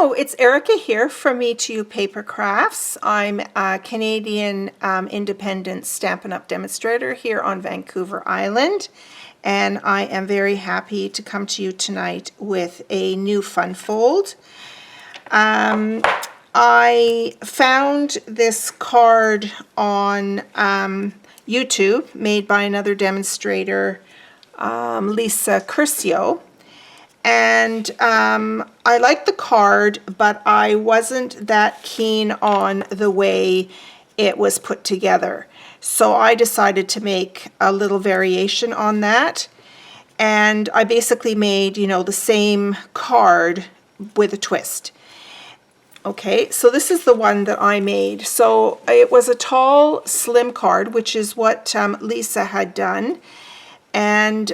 Hello, it's Erica here from Me to You Paper Crafts. I'm a Canadian independent Stampin' Up! Demonstrator here on Vancouver Island, and I am very happy to come to you tonight with a new fun fold. I found this card on YouTube made by another demonstrator, Lisa Curcio. And I liked the card, but I wasn't that keen on the way it was put together. So I decided to make a little variation on that. And I basically made, the same card with a twist. Okay, so this is the one that I made. So it was a tall, slim card, which is what Lisa had done. And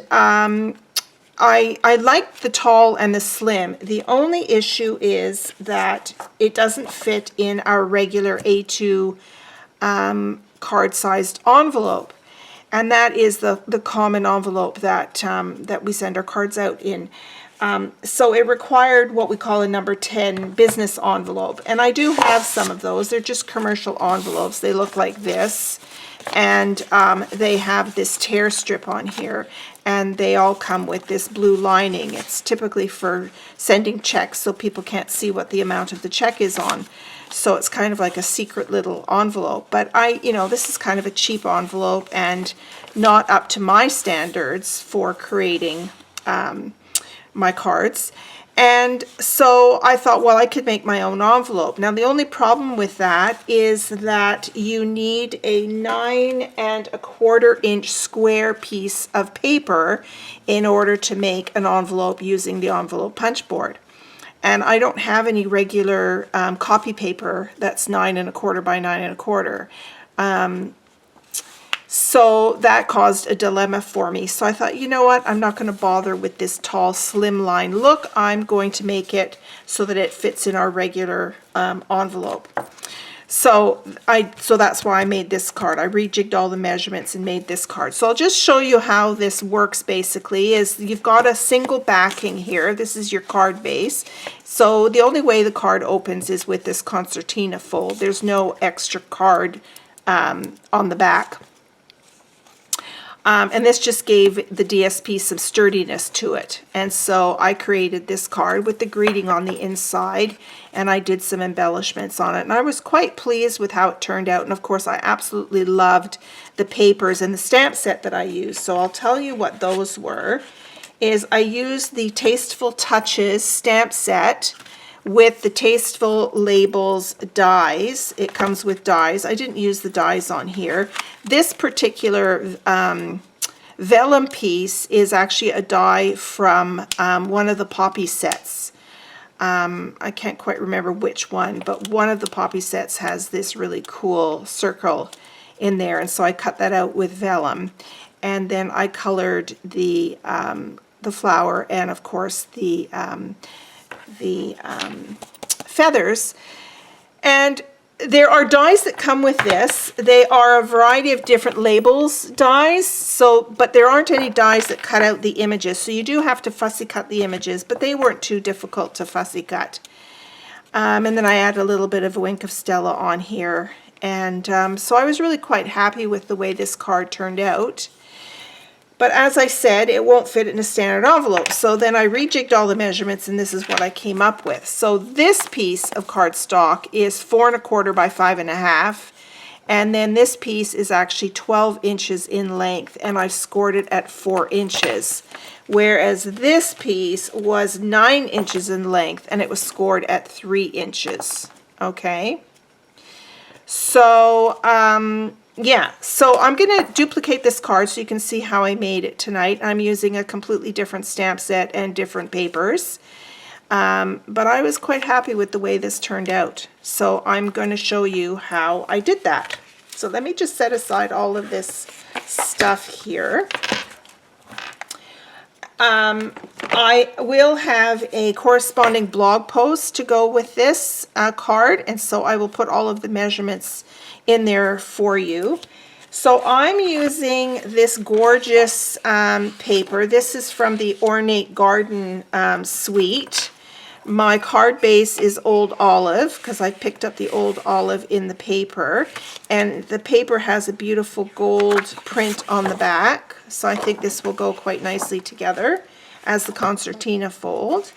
I like the tall and the slim. The only issue is that it doesn't fit in our regular A2 card-sized envelope, and that is the common envelope that that we send our cards out in. So it required what we call a number 10 business envelope, and I do have some of those. They're just commercial envelopes. They look like this, and they have this tear strip on here, and they all come with this blue lining. It's typically for sending checks so people can't see what the amount of the check is on. So it's kind of like a secret little envelope. But this is kind of a cheap envelope and not up to my standards for creating my cards. And so I thought, well, I could make my own envelope. Now, the only problem with that is that you need a 9 1/4 inch square piece of paper in order to make an envelope using the envelope punch board. And I don't have any regular copy paper that's 9 1/4 by 9 1/4. So that caused a dilemma for me. So I thought, you know what, I'm not going to bother with this tall, slimline look. I'm going to make it so that it fits in our regular envelope. So that's why I made this card. I rejigged all the measurements and made this card. So I'll just show you how this works basically. Is you've got a single backing here. This is your card base. So the only way the card opens is with this Concertina fold. There's no extra card on the back. And this just gave the DSP some sturdiness to it. And so I created this card with the greeting on the inside, and I did some embellishments on it. And I was quite pleased with how it turned out. And of course, I absolutely loved the papers and the stamp set that I used. So I'll tell you what those were. I used the Tasteful Touches stamp set with the Tasteful Labels dies. It comes with dies. I didn't use the dies on here. This particular vellum piece is actually a die from one of the Poppy sets. I can't quite remember which one, but one of the Poppy sets has this really cool circle in there, and so I cut that out with vellum. And then I colored the flower and, of course, the feathers. And there are dies that come with this. They are a variety of different labels dies, but there aren't any dies that cut out the images, so you do have to fussy cut the images, but they weren't too difficult to fussy cut. And then I add a little bit of a wink of Stella on here, and so I was really quite happy with the way this card turned out. But as I said, it won't fit in a standard envelope. So then I rejigged all the measurements, and this is what I came up with. So this piece of cardstock is 4 1/4 by 5 1/2. And then this piece is actually 12 inches in length, and I've scored it at 4 inches. Whereas this piece was 9 inches in length, and it was scored at 3 inches. Okay. So, yeah, so I'm going to duplicate this card so you can see how I made it tonight. I'm using a completely different stamp set and different papers. But I was quite happy with the way this turned out. So I'm going to show you how I did that. So let me just set aside all of this stuff here. I will have a corresponding blog post to go with this card, and so I will put all of the measurements in there for you. So I'm using this gorgeous paper. This is from the Ornate Garden suite. My card base is old olive because I picked up the old olive in the paper, and the paper has a beautiful gold print on the back, so I think this will go quite nicely together as the concertina fold.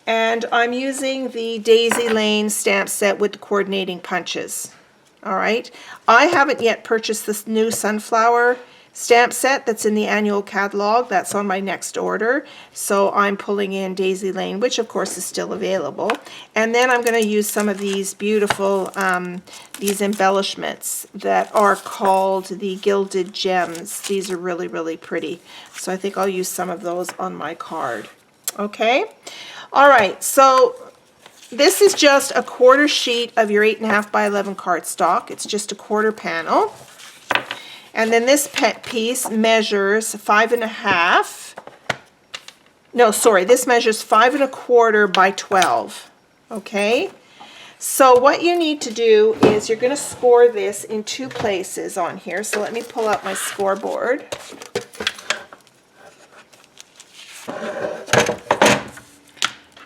And I'm using the Daisy Lane stamp set with the coordinating punches. All right, I haven't yet purchased this new sunflower stamp set that's in the annual catalog. That's on my next order. So I'm pulling in Daisy Lane, which of course is still available. And then I'm going to use some of these beautiful, these embellishments that are called the Gilded Gems. These are really, really pretty. So I think I'll use some of those on my card. Okay. All right. So this is just a quarter sheet of your 8.5 by 11 cardstock. It's just a quarter panel. And then this piece measures 5.5. No, sorry, this measures 5.25 by 12. Okay? So what you need to do is you're going to score this in 2 places on here. So let me pull out my scoreboard.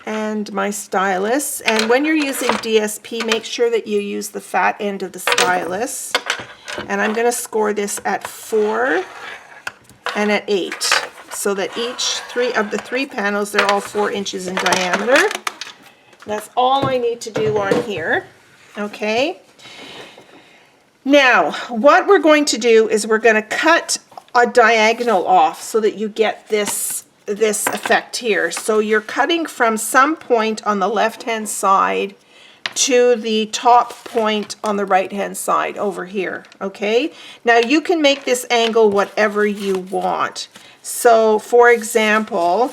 And my stylus. And when you're using DSP, make sure that you use the fat end of the stylus. And I'm going to score this at 4 and at 8, so that each of the 3 panels, they're all 4 inches in diameter. That's all I need to do on here. Okay. Now, what we're going to do is we're going to cut a diagonal off so that you get this effect here. So you're cutting from some point on the left-hand side to the top point on the right-hand side over here, okay? Now you can make this angle whatever you want. So for example,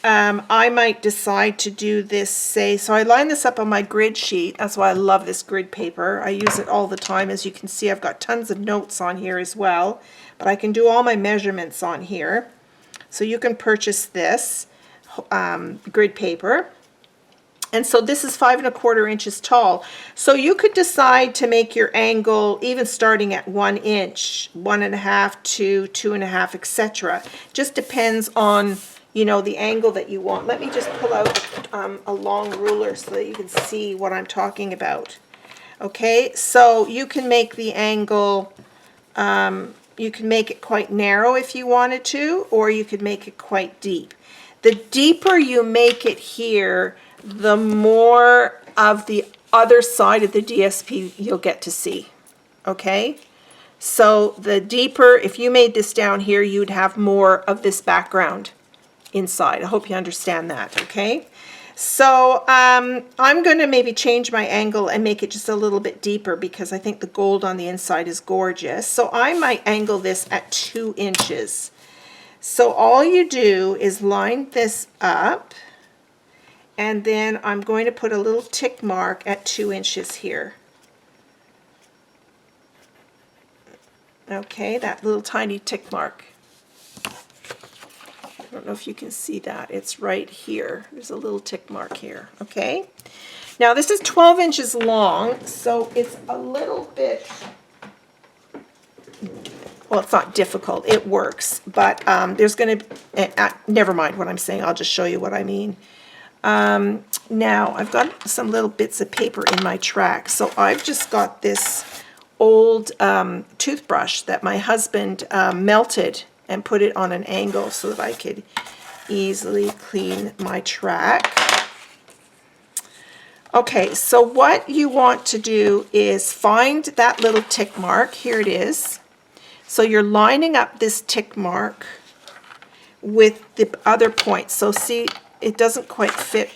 I might decide to do this, say, so I line this up on my grid sheet. That's why I love this grid paper. I use it all the time. As you can see, I've got tons of notes on here as well, but I can do all my measurements on here. So you can purchase this grid paper. And so this is 5.25 inches tall. So you could decide to make your angle even starting at 1 inch, 1.5 to 2.5, etc. Just depends on, you know, the angle that you want. Let me just pull out a long ruler so that you can see what I'm talking about. Okay, so you can make the angle, you can make it quite narrow if you wanted to, or you could make it quite deep. The deeper you make it here, the more of the other side of the DSP you'll get to see, okay? So the deeper, if you made this down here, you'd have more of this background inside. I hope you understand that, okay? So I'm going to maybe change my angle and make it just a little bit deeper because I think the gold on the inside is gorgeous. So I might angle this at 2 inches. So all you do is line this up, and then I'm going to put a little tick mark at 2 inches here. Okay, that little tiny tick mark. I don't know if you can see that. It's right here. There's a little tick mark here. Okay. Now this is 12 inches long, so it's a little bit, well, it's not difficult. It works, but there's going to, never mind what I'm saying. I'll just show you what I mean. Now I've got some little bits of paper in my track, so I've just got this old toothbrush that my husband melted and put it on an angle so that I could easily clean my track. Okay, so what you want to do is find that little tick mark. Here it is. So you're lining up this tick mark with the other point. So see, it doesn't quite fit.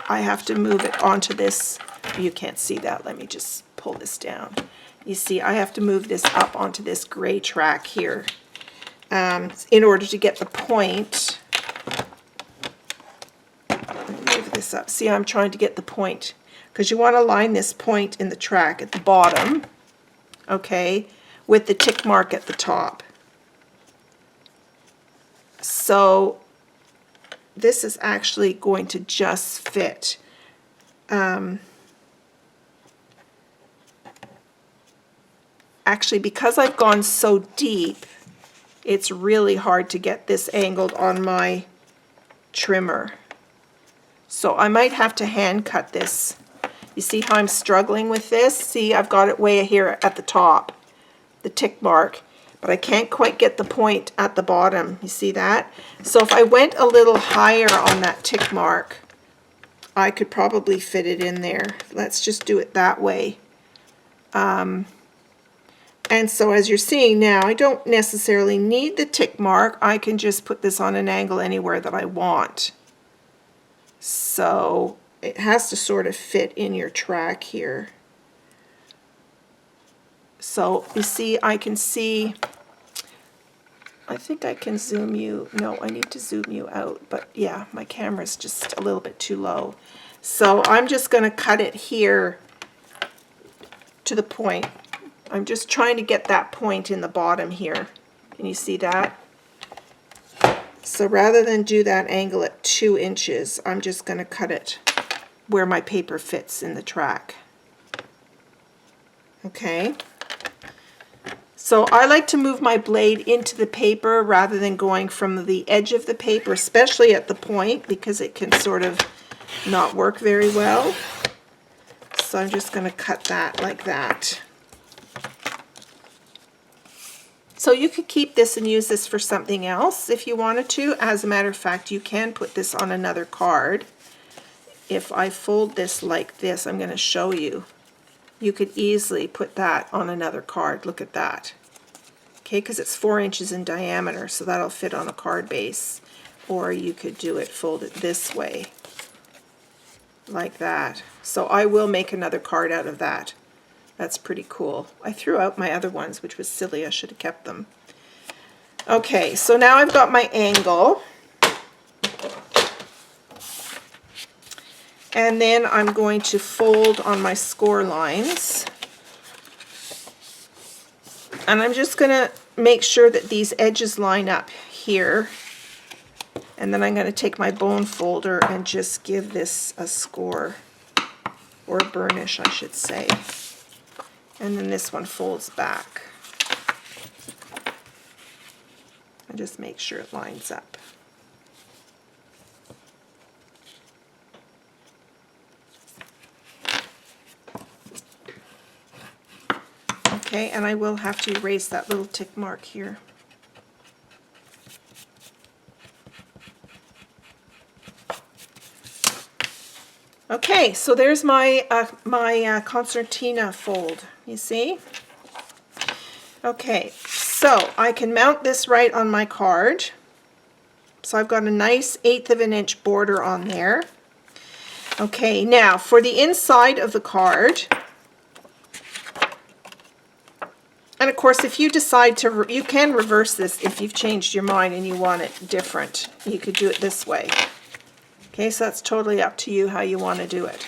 I have to move it onto this. You can't see that. Let me just pull this down. You see, I have to move this up onto this gray track here in order to get the point. Move this up. See, I'm trying to get the point because you want to line this point in the track at the bottom, okay, with the tick mark at the top. So this is actually going to just fit. Actually, because I've gone so deep, it's really hard to get this angled on my trimmer. So I might have to hand cut this. You see how I'm struggling with this? See, I've got it way here at the top, the tick mark, but I can't quite get the point at the bottom. You see that? So if I went a little higher on that tick mark, I could probably fit it in there. Let's just do it that way. And so as you're seeing now, I don't necessarily need the tick mark. I can just put this on an angle anywhere that I want. So it has to sort of fit in your track here. So you see, I can see, I think I can zoom you. No, I need to zoom you out. But yeah, my camera's just a little bit too low. So I'm just going to cut it here to the point. I'm just trying to get that point in the bottom here. Can you see that? So rather than do that angle at 2 inches, I'm just going to cut it where my paper fits in the track. Okay. So I like to move my blade into the paper rather than going from the edge of the paper, especially at the point, because it can sort of not work very well. So I'm just going to cut that like that. So you could keep this and use this for something else if you wanted to. As a matter of fact, you can put this on another card. If I fold this like this, I'm going to show you. You could easily put that on another card. Look at that. Okay, because it's 4 inches in diameter, so that'll fit on a card base. Or you could do it, fold it this way, like that. So I will make another card out of that. That's pretty cool. I threw out my other ones, which was silly. I should have kept them. Okay, so now I've got my angle. And then I'm going to fold on my score lines. And I'm just going to make sure that these edges line up here. And then I'm going to take my bone folder and just give this a score, or a burnish, I should say. And then this one folds back. And just make sure it lines up. Okay, and I will have to erase that little tick mark here. Okay, so there's my concertina fold, you see? Okay, so I can mount this right on my card. So I've got a nice 1/8 of an inch border on there. Okay, now for the inside of the card, and of course if you decide to, you can reverse this if you've changed your mind and you want it different. You could do it this way. Okay, so that's totally up to you how you want to do it.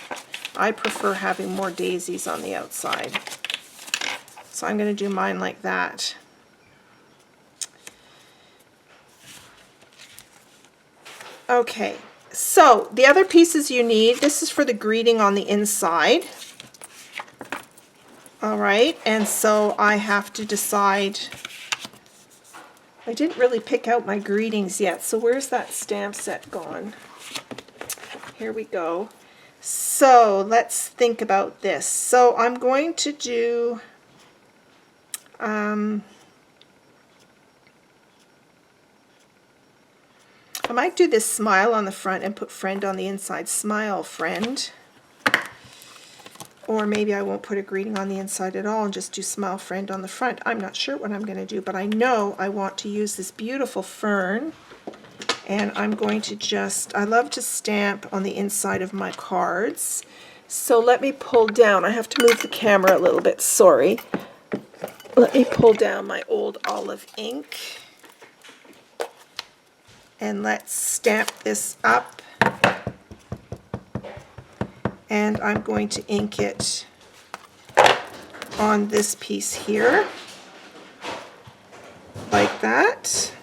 I prefer having more daisies on the outside. So I'm going to do mine like that. Okay, so the other pieces you need, this is for the greeting on the inside. All right, and so I have to decide, I didn't really pick out my greetings yet, so where's that stamp set gone? Here we go. So let's think about this. So I'm going to do, I might do this smile on the front and put friend on the inside. Smile, friend. Or maybe I won't put a greeting on the inside at all and just do smile, friend on the front. I'm not sure what I'm going to do, but I know I want to use this beautiful fern. And I'm going to just, I love to stamp on the inside of my cards. So let me pull down. I have to move the camera a little bit, sorry. Let me pull down my old olive ink. And let's stamp this up. And I'm going to ink it on this piece here, like that.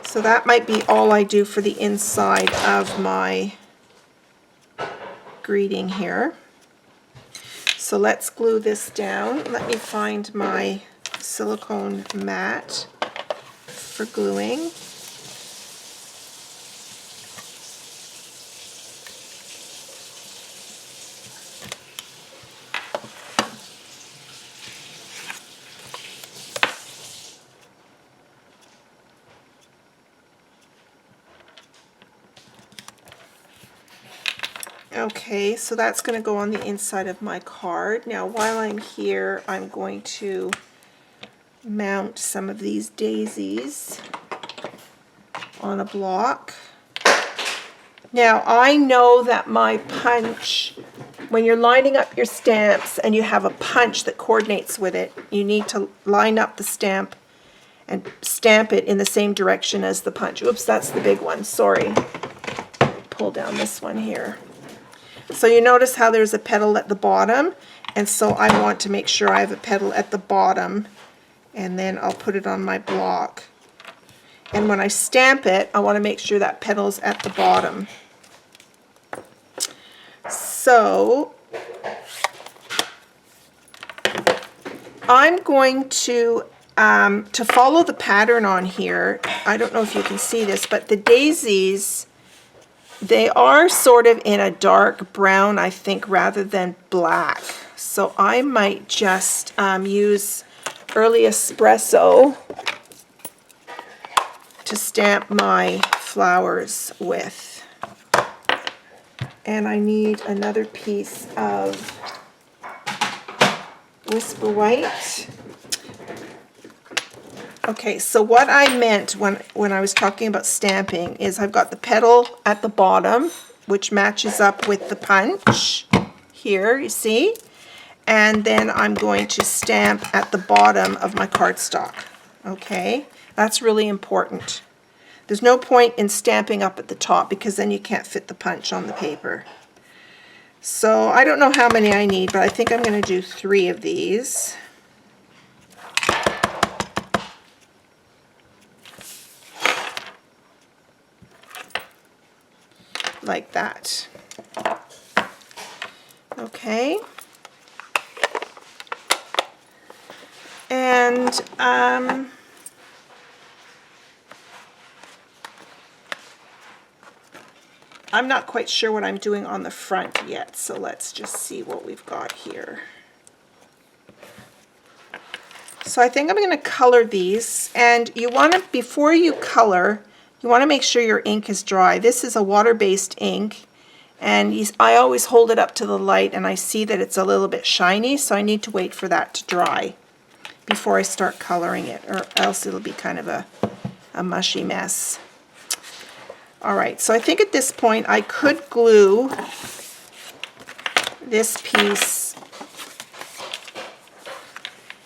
So that might be all I do for the inside of my greeting here. So let's glue this down. Let me find my silicone mat for gluing. Okay, so that's going to go on the inside of my card. Now while I'm here, I'm going to mount some of these daisies on a block. Now I know that my punch, when you're lining up your stamps and you have a punch that coordinates with it, you need to line up the stamp and stamp it in the same direction as the punch. Oops, that's the big one, sorry. Pull down this one here. So you notice how there's a petal at the bottom, and so I want to make sure I have a petal at the bottom, and then I'll put it on my block. And when I stamp it, I want to make sure that petal's at the bottom. So I'm going to follow the pattern on here. I don't know if you can see this, but the daisies, they are sort of in a dark brown, I think, rather than black. So I might just use Early Espresso to stamp my flowers with. And I need another piece of Whisper White. Okay, so what I meant when I was talking about stamping is I've got the petal at the bottom, which matches up with the punch here, you see? And then I'm going to stamp at the bottom of my cardstock. Okay, that's really important. There's no point in stamping up at the top because then you can't fit the punch on the paper. So I don't know how many I need, but I think I'm going to do 3 of these. Like that. Okay. And I'm not quite sure what I'm doing on the front yet, so let's just see what we've got here. So I think I'm going to color these, and you want to, before you color, you want to make sure your ink is dry. This is a water-based ink, and I always hold it up to the light and I see that it's a little bit shiny, so I need to wait for that to dry before I start coloring it, or else it'll be kind of a mushy mess. Alright, so I think at this point I could glue this piece,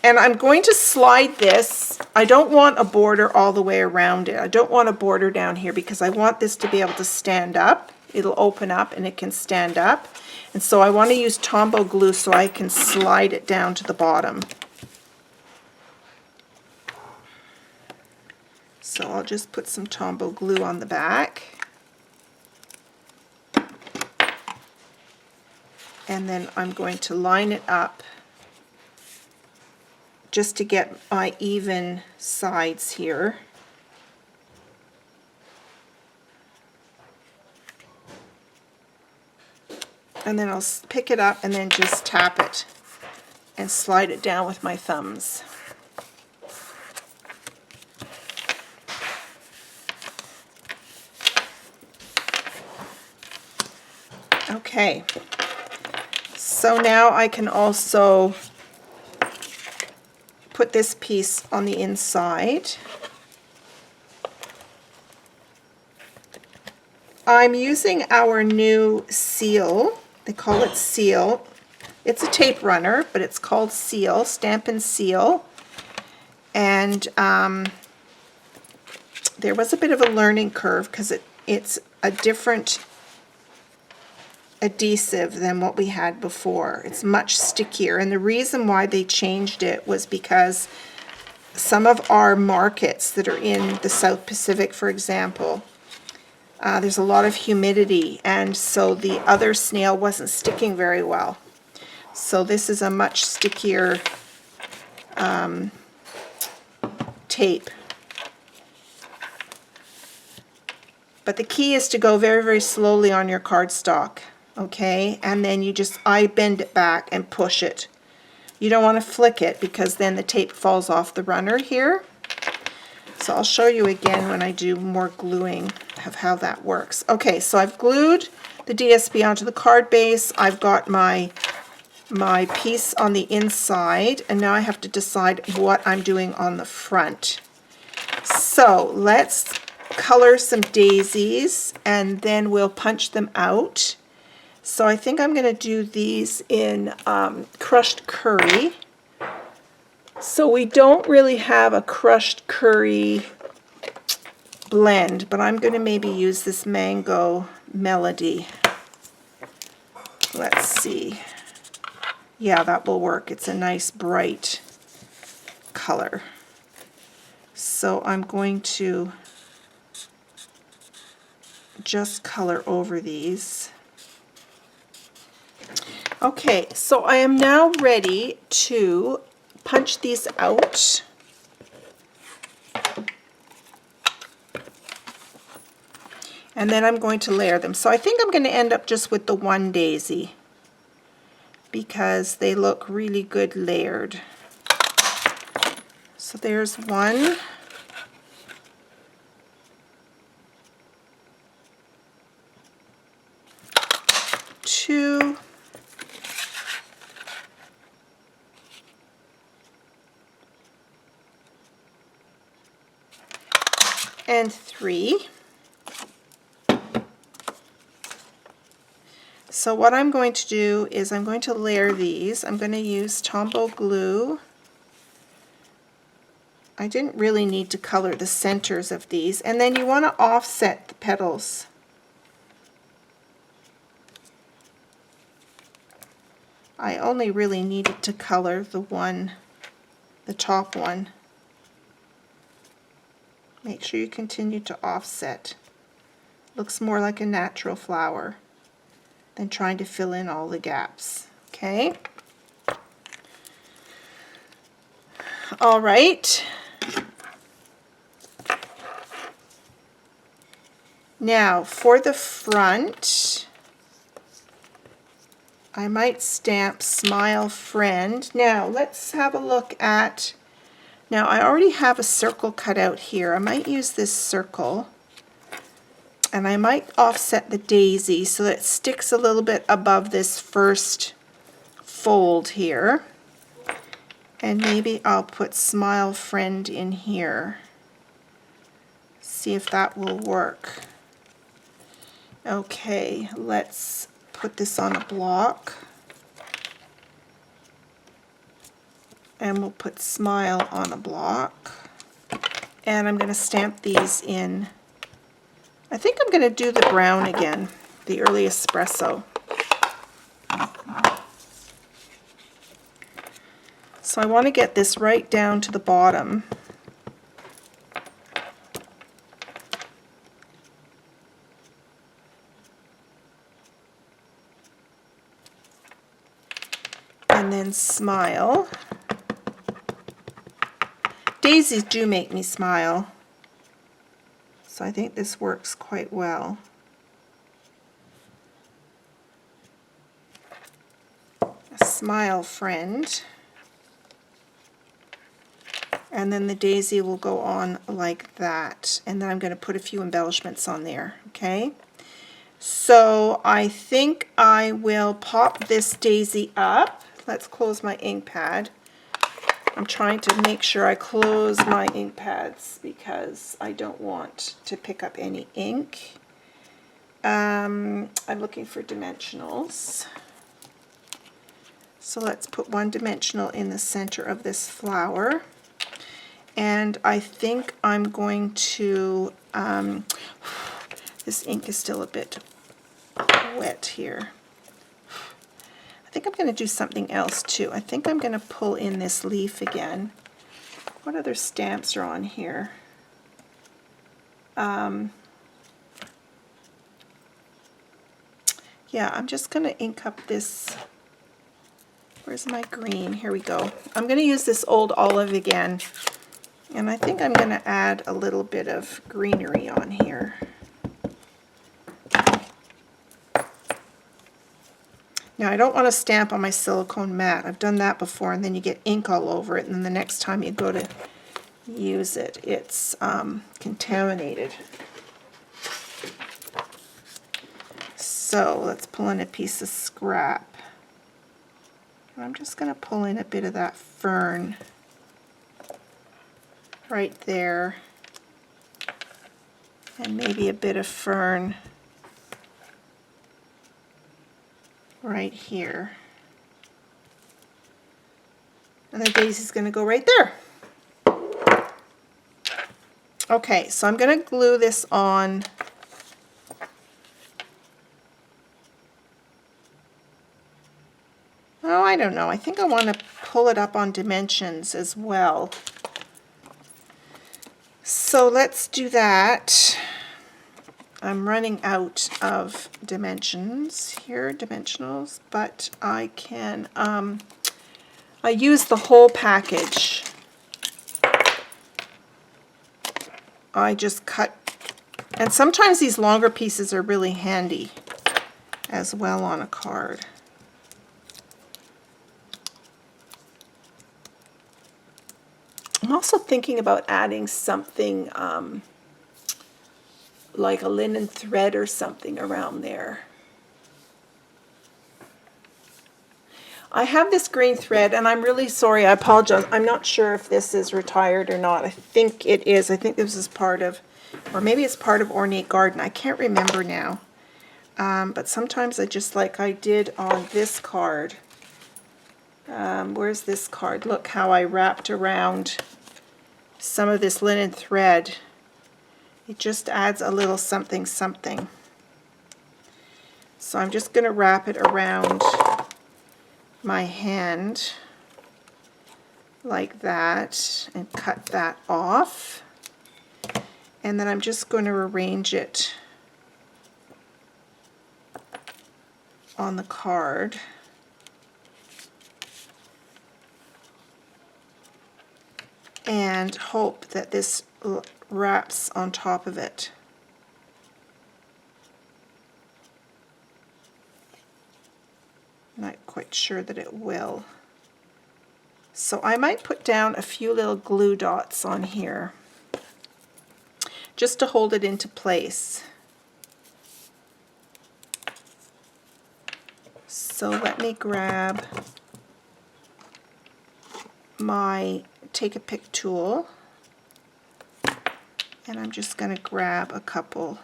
and I'm going to slide this. I don't want a border all the way around it. I don't want a border down here because I want this to be able to stand up. It'll open up and it can stand up. And so I want to use Tombow glue so I can slide it down to the bottom. So I'll just put some Tombow glue on the back. And then I'm going to line it up just to get my even sides here. And then I'll pick it up and then just tap it and slide it down with my thumbs. Okay, so now I can also put this piece on the inside. I'm using our new seal. They call it Seal. It's a tape runner, but it's called Seal, Stamp and Seal. And there was a bit of a learning curve because it's a different adhesive than what we had before. It's much stickier, and the reason why they changed it was because some of our markets that are in the South Pacific, for example, there's a lot of humidity, and so the other snail wasn't sticking very well. So this is a much stickier tape. But the key is to go very, very slowly on your cardstock, okay? And then you just bend it back and push it. You don't want to flick it because then the tape falls off the runner here. So I'll show you again when I do more gluing of how that works. Okay, so I've glued the DSP onto the card base. I've got my piece on the inside, and now I have to decide what I'm doing on the front. So let's color some daisies and then we'll punch them out. So I think I'm going to do these in crushed curry. So we don't really have a crushed curry blend, but I'm going to maybe use this Mango Melody. Let's see. Yeah, that will work. It's a nice bright color. So I'm going to just color over these. Okay, so I am now ready to punch these out. And then I'm going to layer them. So I think I'm going to end up just with the one daisy because they look really good layered. So there's one. Two. And three. So what I'm going to do is I'm going to layer these. I'm going to use Tombow glue. I didn't really need to color the centers of these. And then you want to offset the petals. I only really needed to color the top one. Make sure you continue to offset. Looks more like a natural flower than trying to fill in all the gaps. Okay? All right. Now for the front, I might stamp Smile Friend. Now let's have a look at, now I already have a circle cut out here. I might use this circle and I might offset the daisy so that it sticks a little bit above this first fold here. And maybe I'll put Smile Friend in here. See if that will work. Okay, let's put this on a block. And we'll put Smile on a block. And I'm going to stamp these in. I think I'm going to do the brown again, the early espresso. So I want to get this right down to the bottom. And then Smile. Daisies do make me smile. So I think this works quite well. A Smile Friend. And then the daisy will go on like that. And then I'm going to put a few embellishments on there. Okay. So I think I will pop this daisy up. Let's close my ink pad. I'm trying to make sure I close my ink pads because I don't want to pick up any ink. I'm looking for dimensionals. So let's put one dimensional in the center of this flower. And I think I'm going to, this ink is still a bit wet here. I think I'm going to do something else too. I think I'm going to pull in this leaf again. What other stamps are on here? Yeah, I'm just going to ink up this. Where's my green? Here we go. I'm going to use this Old Olive again. And I think I'm going to add a little bit of greenery on here. Now I don't want to stamp on my silicone mat. I've done that before and then you get ink all over it and then the next time you go to use it, it's contaminated. So let's pull in a piece of scrap. And I'm just going to pull in a bit of that fern right there. And maybe a bit of fern right here. And the daisy's going to go right there. Okay, so I'm going to glue this on. Oh, I don't know. I think I want to pull it up on dimensions as well. So let's do that. I'm running out of dimensions here, dimensionals, but I can, I use the whole package. I just cut, and sometimes these longer pieces are really handy as well on a card. I'm also thinking about adding something like a linen thread or something around there. I have this green thread, and I'm really sorry, I apologize. I'm not sure if this is retired or not. I think it is. I think this is part of, or maybe it's part of Ornate Garden. I can't remember now. But sometimes I just, like I did on this card. Where's this card? Look how I wrapped around some of this linen thread. It just adds a little something something. So I'm just going to wrap it around my hand like that and cut that off. And then I'm just going to arrange it on the card. And hope that this wraps on top of it. Not quite sure that it will. So I might put down a few little glue dots on here just to hold it into place. So let me grab my Take a Pick tool, and I'm just going to grab a couple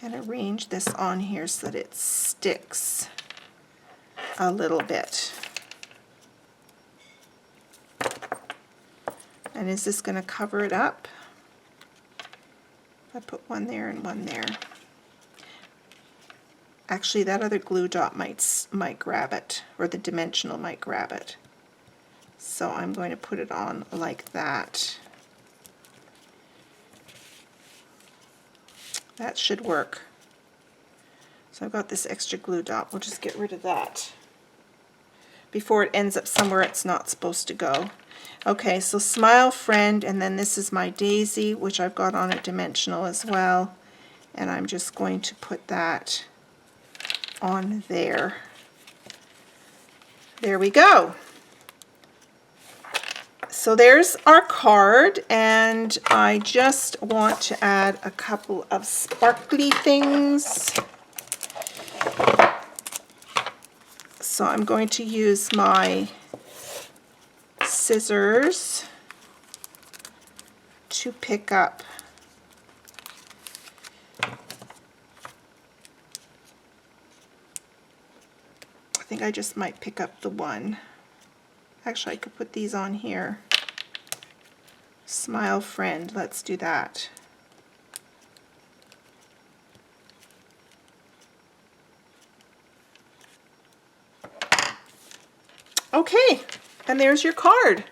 and arrange this on here so that it sticks a little bit. And is this going to cover it up? I put one there and one there. Actually, that other glue dot might grab it, or the dimensional might grab it. So I'm going to put it on like that. That should work. So I've got this extra glue dot. We'll just get rid of that before it ends up somewhere it's not supposed to go. Okay, so Smile Friend, and then this is my daisy, which I've got on a dimensional as well. And I'm just going to put that on there. There we go. So there's our card, and I just want to add a couple of sparkly things. So I'm going to use my scissors to pick up I think I just might pick up the one. Actually, I could put these on here. Smile Friend, let's do that. Okay, and there's your card.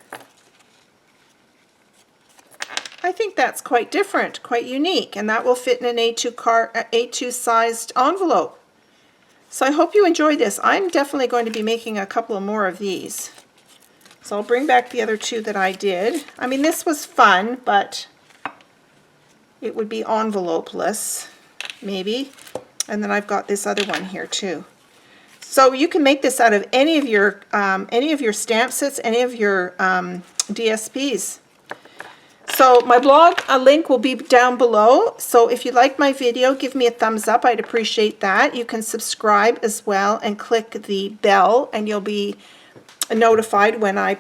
I think that's quite different, quite unique, and that will fit in an A2 sized envelope. So I hope you enjoyed this. I'm definitely going to be making a couple of more of these. So I'll bring back the other two that I did. I mean, this was fun, but it would be envelopeless, maybe. And then I've got this other one here too. So you can make this out of any of your stamp sets, any of your DSPs. So So my blog, a link will be down below. So if you like my video, give me a thumbs up. I'd appreciate that. You can subscribe as well and click the bell, and you'll be notified when I